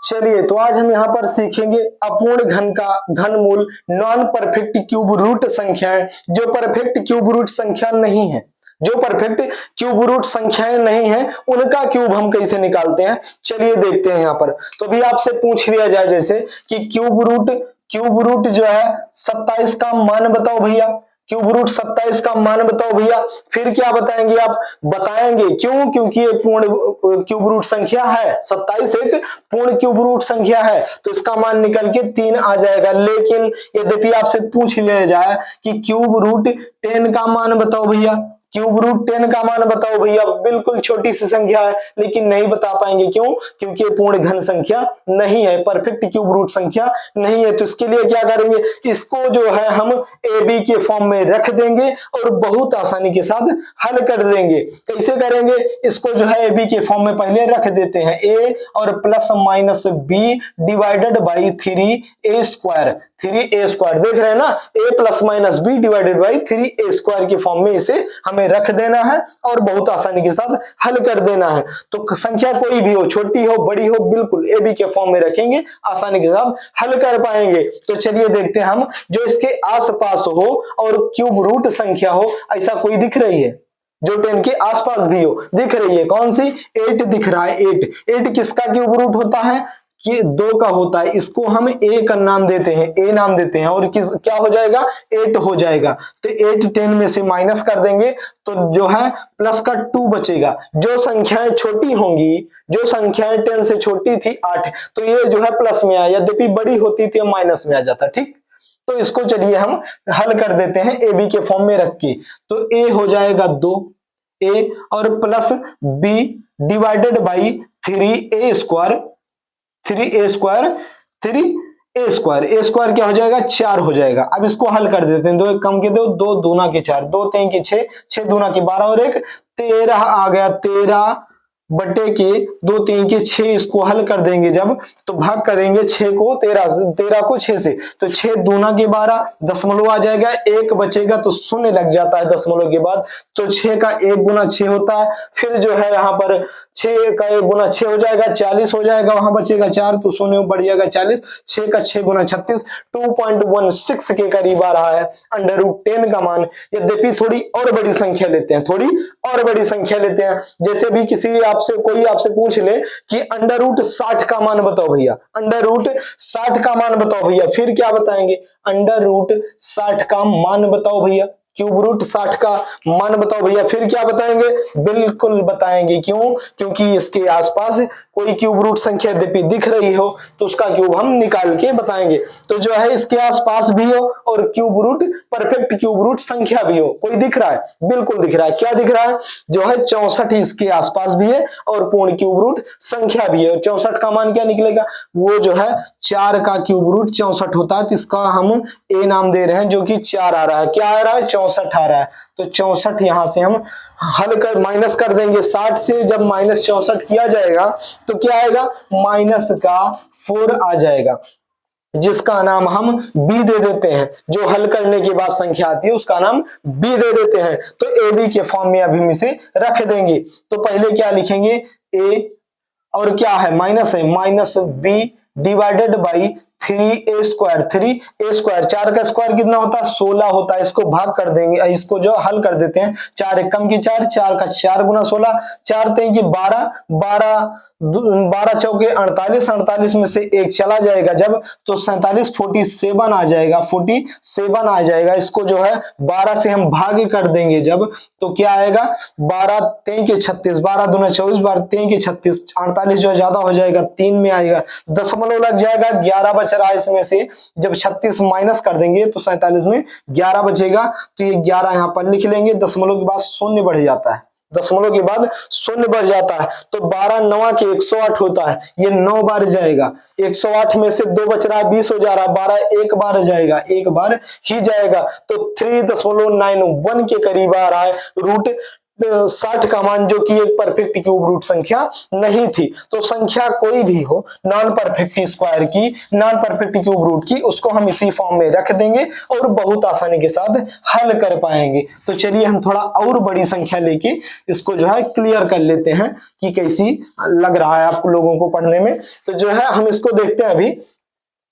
चलिए तो आज हम यहाँ पर सीखेंगे अपूर्ण घन का घनमूल, नॉन परफेक्ट क्यूब रूट संख्याएं। जो परफेक्ट क्यूब रूट संख्या नहीं है, जो परफेक्ट क्यूब रूट संख्याएं नहीं है, उनका क्यूब हम कैसे निकालते हैं, चलिए देखते हैं यहाँ पर। तो अभी आपसे पूछ लिया जाए जैसे कि क्यूब रूट जो है 27 का मान बताओ भैया, क्यूब रूट 27 का मान बताओ भैया। फिर क्या बताएंगे आप, बताएंगे क्यों, क्योंकि ये पूर्ण क्यूब रूट संख्या है, 27 एक पूर्ण क्यूब रूट संख्या है, तो इसका मान निकल के 3 आ जाएगा। लेकिन यद्यपि आपसे पूछ लिया जाए कि क्यूब रूट 10 का मान बताओ भैया, क्यूब रूट 10 का मान बताओ भैया, बिल्कुल छोटी सी संख्या है लेकिन नहीं बता पाएंगे। क्यों? क्योंकि ये पूर्ण घन संख्या नहीं है, परफेक्ट क्यूब रूट संख्या नहीं है। तो इसके लिए क्या करेंगे, इसको जो है हम ए बी के फॉर्म में रख देंगे और बहुत आसानी के साथ हल कर देंगे। कैसे करेंगे, इसको जो है ए बी के फॉर्म में पहले रख देते हैं, ए और plus minus b divided by 3a square, 3a square देख रहे हैं ना, a plus minus b divided by 3a square के फॉर्म में इसे हमें रख देना है और बहुत आसानी के साथ हल कर देना है। तो संख्या कोई भी हो, छोटी हो बड़ी हो, बिल्कुल ए बी के फॉर्म में रखेंगे, आसानी के साथ हल कर पाएंगे। तो चलिए देखते हैं हम, जो इसके आसपास हो और क्यूब रूट संख्या हो, ऐसा कोई दिख रही है जो 10 के आसपास भी हो, दिख रही है कौन सी, 8 दिख रहा है। 8 किसका क्यूब रूट होता है, कि 2 का होता है, इसको हम ए का नाम देते हैं, ए नाम देते हैं, और किस क्या हो जाएगा, 8 हो जाएगा। तो 8 10 में से माइनस कर देंगे तो जो है प्लस का 2 बचेगा। जो संख्याएं छोटी होंगी, जो संख्याएं 10 से छोटी थी 8, तो ये जो है प्लस में आया, यद्यपि बड़ी होती थी माइनस में आ जाता। ठीक, तो इसको चलिए हम हल कर देते हैं ए बी के फॉर्म में रख के। तो ए हो जाएगा 2 ए और plus b divided by 3a square, 3a square, 3a square, a square क्या हो जाएगा, 4 हो जाएगा। अब इसको हल कर देते हैं, 2 एक कम के 2, 2 दूना के 4, 2 3 के 6, 6 दूना के 12 और 1 13 आ गया। 13 बटे के 2 3 के 6, इसको हल कर देंगे जब, तो भाग करेंगे 6 को 13 को 6 से, तो 6 दूना के 12, दशमलव आ जाएगा, 1 बचेगा तो शून्य लग जाता है दशमलव के बाद, तो 6 का 1 गुना 6 होता है। फिर जो है यहाँ पर 6 का 1 गुना 6 हो जाएगा, 40 हो जाएगा, वहां बचेगा 4 तो शून्य बढ़ जाएगा 40, 6 का 6 गुना 36, 2.16 के करीब आ रहा है अंडर रूट 10 का मान। यद्यपि थोड़ी और बड़ी संख्या लेते हैं, थोड़ी और बड़ी संख्या लेते हैं, जैसे भी कोई आपसे पूछ ले कि अंडर रूट 60 का मान बताओ भैया, अंडर रूट 60 का मान बताओ भैया, फिर क्या बताएंगे, अंडर रूट 60 का मान बताओ भैया, क्यूब रूट 60 का मान बताओ भैया, फिर क्या बताएंगे, बिल्कुल बताएंगे। क्यों? क्योंकि इसके आसपास कोई क्यूब रूट संख्या यद्यपि दिख रही हो तो उसका क्यूब हम निकाल के बताएंगे। तो जो है इसके आसपास भी हो और cube root, perfect cube root संख्या भी हो, कोई दिख रहा है, बिल्कुल दिख रहा है। क्या दिख रहा है, जो है 64 इसके आसपास भी है और पूर्ण क्यूब रूट संख्या भी है। 64 का मान क्या निकलेगा, वो जो है 4 का क्यूब रूट 64 होता है, तो इसका हम ए नाम दे रहे हैं, जो कि 4 आ रहा है। क्या आ रहा है, 64 आ रहा है। तो 64 यहां से हम हल कर माइनस कर देंगे, 60 से जब माइनस 64 किया जाएगा तो क्या आएगा, माइनस का 4 आ जाएगा, जिसका नाम हम b दे देते हैं। जो हल करने के बाद संख्या आती है उसका नाम b दे देते हैं। तो ए बी के फॉर्म में अभी हम इसे रख देंगे। तो पहले क्या लिखेंगे, a और क्या है, माइनस है, minus b divided by 3a square, 3a square, 4 का स्क्वायर कितना होता है, 16 होता है। इसको भाग कर देंगे, इसको जो हल कर देते हैं, 4 एक कम की 4, 4 का 4 गुना 16, 4 3 की 12, 12 चौके 48, 48 में से 1 चला जाएगा जब, तो 47 47 आ जाएगा, 47 आ जाएगा। इसको जो है 12 से हम भाग कर देंगे जब, तो क्या आएगा, 12 3 के 36, 12 दूना 24, 12 3 के 36, 48 जो ज्यादा हो जाएगा 3 में आएगा, दशमलव लग जाएगा, 11 बच रहा है इसमें से, जब 36 माइनस कर देंगे तो 47 में 11 बचेगा, तो ये 11 यहां पर लिख लेंगे, दशमलव के बाद शून्य बढ़ जाता है, दशमलव के बाद शून्य बढ़ जाता है, तो 12 9 के 108 होता है, ये 9 बार जाएगा, 108 में से 2 बच रहा है, 20 हो जा रहा है, 12 एक बार जाएगा, एक बार ही जाएगा, तो 3.91 के करीब आ रहा है रूट 60 का मान, जो कि एक परफेक्ट क्यूब रूट संख्या नहीं थी। तो संख्या कोई भी हो नॉन परफेक्ट स्क्वायर की, नॉन परफेक्ट क्यूब रूट की, उसको हम इसी फॉर्म में रख देंगे और बहुत आसानी के साथ हल कर पाएंगे। तो चलिए हम थोड़ा और बड़ी संख्या लेके इसको जो है क्लियर कर लेते हैं कि कैसी लग रहा है आप लोगों को पढ़ने में। तो जो है हम इसको देखते हैं अभी।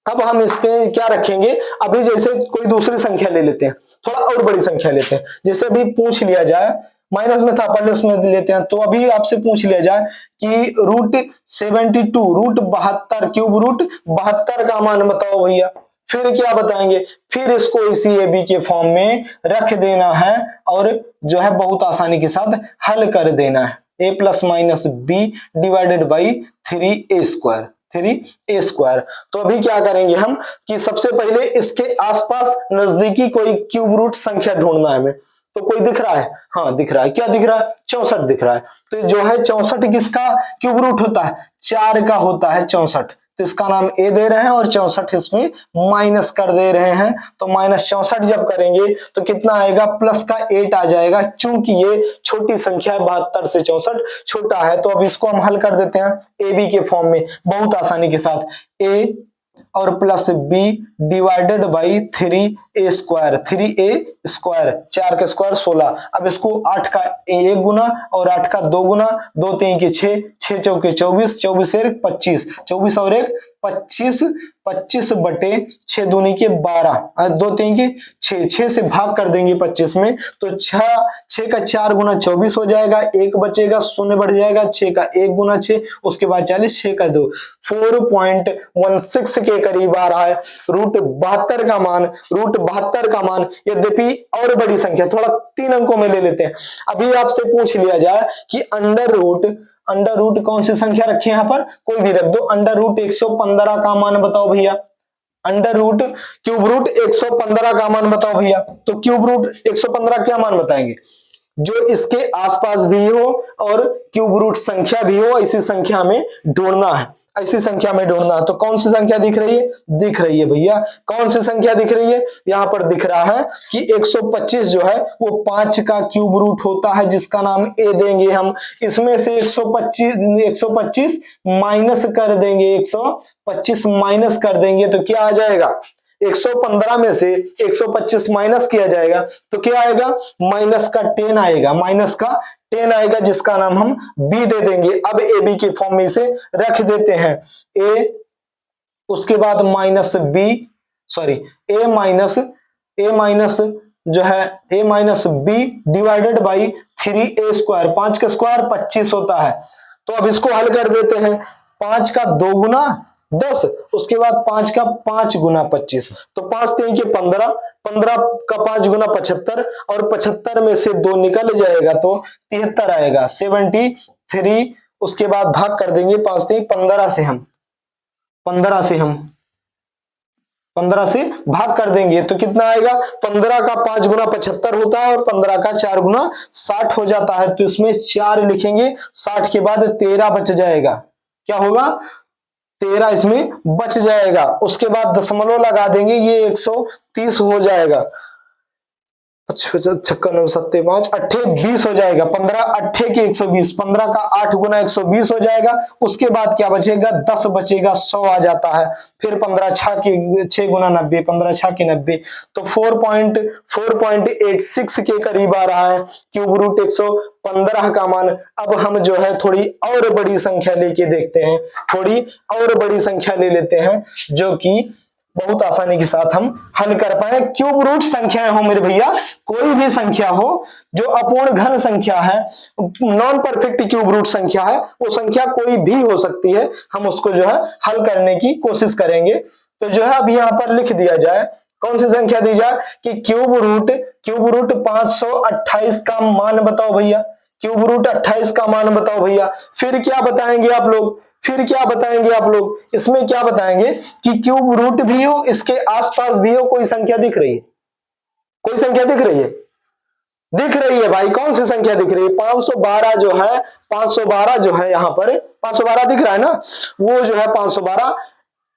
अब हम इस पे क्या रखेंगे, अभी जैसे कोई दूसरी संख्या ले लेते हैं, थोड़ा और बड़ी संख्या लेते हैं। जैसे अभी पूछ लिया जाए, माइनस में था प्लस में लेते हैं, तो अभी आपसे पूछ लिया जाए कि रूट 72 रूट 72 क्यूब रूट 72 का मान बताओ भैया, फिर क्या बताएंगे, फिर इसको इसी ए बी के फॉर्म में रख देना है और जो है बहुत आसानी के साथ हल कर देना है। A plus minus b divided by 3a square, 3a square. तो अभी क्या करेंगे हम कि सबसे पहले इसके आसपास नजदीकी कोई क्यूब रूट संख्या ढूंढना है हमें। तो कोई दिख रहा है, हाँ दिख रहा है, क्या दिख रहा है, 64 दिख रहा है। तो जो है 64 किसका क्यूब रूट होता है, 4 का होता है 64। तो इसका नाम ए दे रहे हैं और 64 इसमें माइनस कर दे रहे हैं। तो माइनस 64 जब करेंगे तो कितना आएगा, प्लस का 8 आ जाएगा। चूंकि ये छोटी संख्या है, 72 से 64 छोटा है, तो अब इसको हम हल कर देते हैं ए बी के फॉर्म में बहुत आसानी के साथ। ए और plus b divided by 3a square, 3a square, 4 का स्क्वायर 16। अब इसको 8 का 1 गुना और 8 का 2 गुना, 2 3 के 6, 6 चौके 24, 24 एक 25, 24 और 1 25, 25 बटे 6 दूनी के 12, 2 3 के 6, 6 से भाग कर देंगे 25 में, तो 6 का 4 गुना 24 हो जाएगा, 1 बचेगा, शून्य बढ़ जाएगा, 6 का 1 गुना 6, उसके बाद 40, 6 का 2, 4.16 के करीब आ रहा है रूट 72 का मान, रूट 72 का मान। यद्यपि और बड़ी संख्या थोड़ा 3 अंकों में ले लेते हैं। अभी आपसे पूछ लिया जाए कि अंडर रूट कौन सी संख्या रखी है, यहां पर कोई भी रख दो, अंडर रूट 115 का मान बताओ भैया, अंडर रूट क्यूब रूट 115 का मान बताओ भैया। तो क्यूब रूट 115 क्या मान बताएंगे, जो इसके आसपास भी हो और क्यूब रूट संख्या भी हो, ऐसी संख्या में ढूंढना है, ऐसी संख्या में ढूंढना है। तो कौन सी संख्या दिख रही है, दिख रही है भैया, कौन सी संख्या दिख रही है, यहां पर दिख रहा है कि 125 जो है वो 5 का क्यूब रूट होता है, जिसका नाम ए देंगे हम। इसमें से 125 माइनस कर देंगे, 125 माइनस कर देंगे तो क्या आ जाएगा, 115 में से 125 माइनस किया जाएगा तो क्या आएगा, माइनस का 10 आएगा, माइनस का 10 आएगा, जिसका नाम हम बी दे देंगे। अब ए बी के फॉर्म में इसे रख देते हैं, ए उसके बाद minus b, sorry a minus जो है a minus b divided by 3a square, 5 का स्क्वायर 25 होता है। तो अब इसको हल कर देते हैं, 5 का 2 गुना 10, उसके बाद 5 का 5 गुना 25, तो 5 3 के 15, 15 का 5 गुना 75 और 75 में से 2 निकल जाएगा तो 73 आएगा, 73। उसके बाद भाग कर देंगे 5 3 15 से हम 15 से भाग कर देंगे तो कितना आएगा, 15 का 5 गुना 75 होता है और 15 का 4 गुना 60 हो जाता है। तो इसमें 4 लिखेंगे, 60 के बाद 13 बच जाएगा, क्या होगा, 13 इसमें बच जाएगा। उसके बाद दशमलव लगा देंगे, ये 130 हो जाएगा, 56 सत्ते 5 अट्ठे 20 हो जाएगा, 15 अट्ठे के 120, 15 का 8 गुना 120 हो जाएगा। उसके बाद क्या बचेगा, 10 बचेगा, 100 आ जाता है। फिर 15 6 गुना 90, 15 6 के 90, तो 4.86 के करीब आ रहा है क्यूब रूट 115 का मान। अब हम जो है थोड़ी और बड़ी संख्या लेके देखते हैं, थोड़ी और बड़ी संख्या ले लेते हैं जो कि बहुत आसानी के साथ हम हल कर पाए। क्यूब रूट संख्याएं हो मेरे भैया, कोई भी संख्या हो जो अपूर्ण घन संख्या है, नॉन परफेक्ट क्यूब रूट संख्या है, वो संख्या कोई भी हो सकती है, हम उसको जो है हल करने की कोशिश करेंगे। तो जो है अब यहां पर लिख दिया जाए, कौन सी संख्या दी जाए कि क्यूब रूट 528 का मान बताओ भैया, क्यूब रूट 28 का मान बताओ भैया। फिर क्या बताएंगे आप लोग, इसमें क्या बताएंगे कि क्यूब रूट भी हो, इसके आसपास भी हो कोई संख्या दिख रही है, कोई संख्या दिख रही है भाई, कौन सी संख्या दिख रही है, 512 जो है, 512 जो है यहां पर 512 दिख रहा है ना, वो जो है 512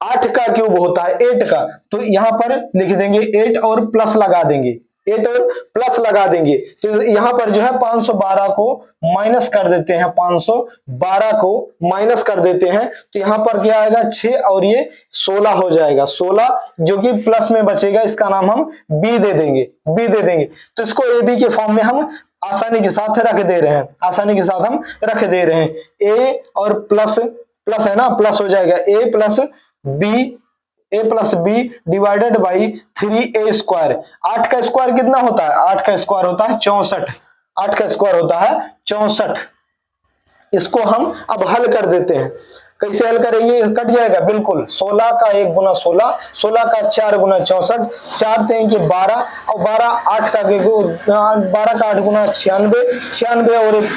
8 का क्यूब होता है, 8 का, तो यहां पर लिख देंगे 8 और प्लस लगा देंगे, 8 और प्लस लगा देंगे तो यहां पर जो है 512 को माइनस कर देते हैं, 512 को माइनस कर देते हैं तो यहां पर क्या आएगा 6 और ये 16 हो जाएगा, 16 जो कि प्लस में बचेगा, इसका नाम हम बी दे देंगे, बी दे देंगे। तो इसको ए बी के फॉर्म में हम आसानी के साथ रख दे रहे हैं, आसानी के साथ हम रख दे रहे हैं। ए और प्लस प्लस है ना, प्लस हो जाएगा a plus b, a plus b divided by 3a square. 8 का स्क्वायर कितना होता है? 8 का स्क्वायर होता है 64, 8 का स्क्वायर होता है 64। इसको हम अब हल कर देते हैं। कैसे हल करेंगे? कट जाएगा बिल्कुल। 16 का 1 गुना 16, 16 का 4 गुना 64, 4 3 के 12 और 12 8 का 12 का 8 गुना 96, 96 और 1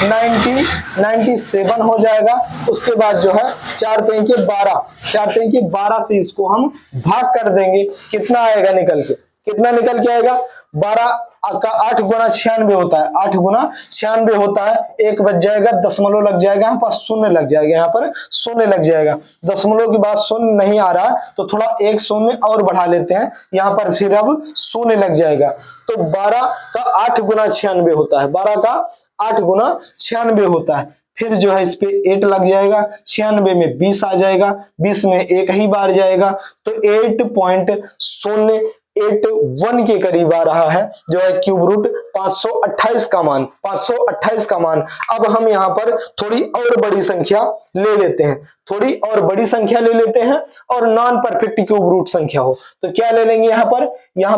97, 97 हो जाएगा। उसके बाद जो है 4 3 के 12, 4 3 के 12 से इसको हम भाग कर देंगे। कितना आएगा निकल के? कितना निकल के आएगा? 12 का 8 गुना 96 होता है, 8 गुना 96 होता है। एक बच जाएगा, दशमलव लग जाएगा, यहाँ पर शून्य लग जाएगा, यहाँ पर शून्य लग जाएगा। दशमलव के बाद शून्य नहीं आ रहा तो थोड़ा एक शून्य और बढ़ा लेते हैं, यहाँ पर फिर अब शून्य लग जाएगा। तो 12 का 8 गुना 96 होता है, 12 का 8 गुना 96 होता है। फिर जो है इस पे 8 लग जाएगा, 96 में 20 आ जाएगा, 20 में एक ही बार जाएगा तो 8.081 के करीब आ रहा है जो है क्यूब रूट 528 का मान, 528 का मान। अब हम यहाँ पर थोड़ी और बड़ी संख्या ले लेते हैं, थोड़ी और बड़ी संख्या ले लेते हैं और नॉन परफेक्ट क्यूब रूट संख्या हो तो क्या ले लेंगे? यहाँ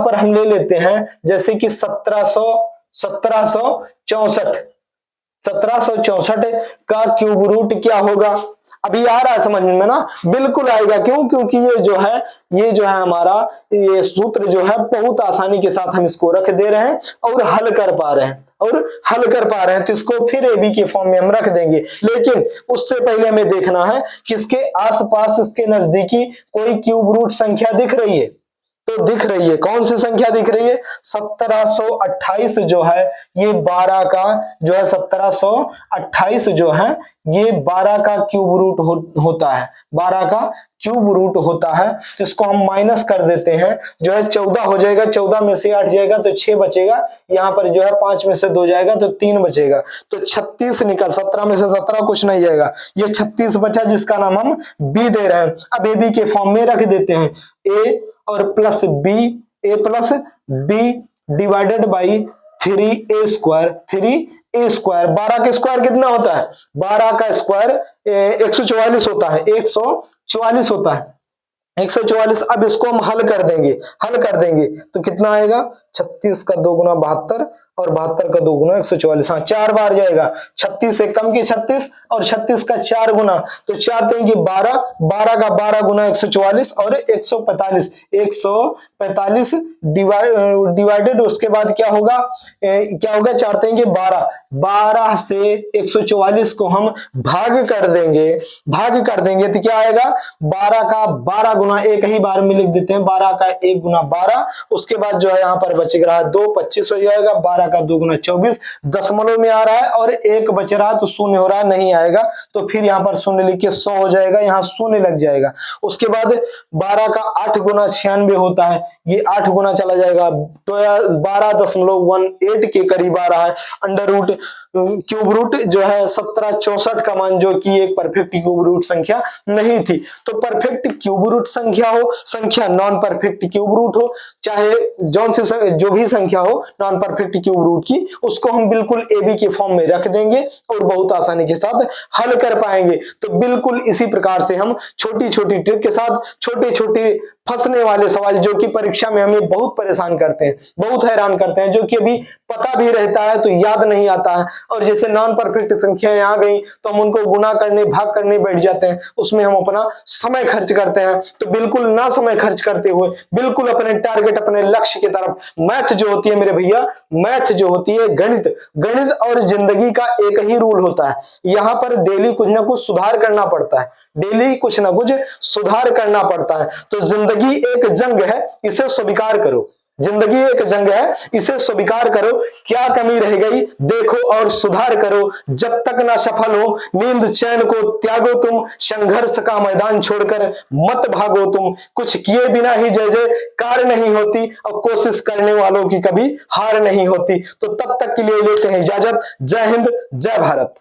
पर हम ले लेते हैं जैसे कि 1764 का क्यूब रूट क्या होगा? अभी आ रहा है समझ में ना? बिल्कुल आएगा। क्यों? क्योंकि ये जो है हमारा ये सूत्र जो है बहुत आसानी के साथ हम इसको रख दे रहे हैं और हल कर पा रहे हैं, तो इसको फिर ए बी के फॉर्म में हम रख देंगे। लेकिन उससे पहले हमें देखना है कि इसके आसपास, इसके नजदीकी कोई क्यूब रूट संख्या दिख रही है तो दिख रही है। कौन सी संख्या दिख रही है? 1728 जो है ये 12 का जो है 1728 जो है ये 12 का क्यूब रूट होता है, 12 का क्यूब रूट होता है। तो इसको हम माइनस कर देते हैं, जो है 14 हो जाएगा, 14 में से 8 जाएगा तो 6 बचेगा, यहाँ पर जो है 5 में से 2 जाएगा तो 3 बचेगा तो 36 निकल, 17 में से 17 कुछ नहीं जाएगा, ये 36 बचा जिसका नाम हम बी दे रहे हैं। अब ए बी के फॉर्म में रख देते हैं, ए और plus b, a plus b divided by 3a square, 3a square. 12 का स्क्वायर कितना होता है? 12 का स्क्वायर 144 होता है, 144 होता है, 144। अब इसको हम हल कर देंगे तो कितना आएगा? 36 का 2 गुना 72 और 72 का 2 गुना 144, हाँ 4 बार जाएगा। 36 से कम के 36 और 36 का 4 गुना तो 4 3 की 12, 12 का 12 गुना 144 और 145, 145 डिवाइडेड उसके बाद क्या होगा? 4 3 के 12, 12 से 144 को हम भाग कर देंगे तो क्या आएगा? 12 का 12 गुना, एक ही बार में लिख देते हैं, 12 का 1 गुना 12, उसके बाद जो है यहाँ पर बच रहा है 2, 25 हो जाएगा, 12 का 2 गुना 24, दशमलव में आ रहा है और 1 बच रहा है तो शून्य हो रहा है, नहीं आएगा तो फिर यहाँ पर शून्य लिख के 100 हो जाएगा, यहाँ शून्य लग जाएगा। उसके बाद 12 का 8 गुना 96 होता है, ये 8 गुना चला जाएगा तो 12.18 के करीब आ रहा है। अंडर रूट क्यूब रूट जो है 1764 का मान, जो कि एक परफेक्ट क्यूब रूट संख्या नहीं थी। तो परफेक्ट क्यूब रूट संख्या हो, संख्या नॉन परफेक्ट क्यूब रूट हो, चाहे जो भी संख्या हो नॉन परफेक्ट क्यूब रूट की, उसको हम बिल्कुल ए बी के फॉर्म में रख देंगे और बहुत आसानी के साथ हल कर पाएंगे। तो बिल्कुल इसी प्रकार से हम छोटी छोटी ट्रिक के साथ छोटे छोटे फंसने वाले सवाल जो कि परीक्षा में हमें बहुत परेशान करते हैं, बहुत हैरान करते हैं, जो कि अभी पता भी रहता है तो याद नहीं आता है, और जैसे नॉन परफेक्ट संख्याएं आ गई तो हम उनको गुना करने, भाग करने बैठ जाते हैं, उसमें हम अपना समय खर्च करते हैं। तो बिल्कुल ना समय खर्च करते हुए बिल्कुल अपने टारगेट, अपने लक्ष्य की तरफ, मैथ जो होती है मेरे भैया, मैथ जो होती है, गणित और जिंदगी का एक ही रूल होता है, यहाँ पर डेली कुछ ना कुछ सुधार करना पड़ता है, डेली कुछ ना कुछ सुधार करना पड़ता है। तो जिंदगी एक जंग है, इसे स्वीकार करो। जिंदगी एक जंग है, इसे स्वीकार करो। क्या कमी रह गई देखो और सुधार करो। जब तक ना सफल हो नींद चैन को त्यागो तुम। संघर्ष का मैदान छोड़कर मत भागो तुम। कुछ किए बिना ही जय जयकार नहीं होती और कोशिश करने वालों की कभी हार नहीं होती। तो तब तक के लिए लेते हैं इजाजत। जय हिंद, जय भारत।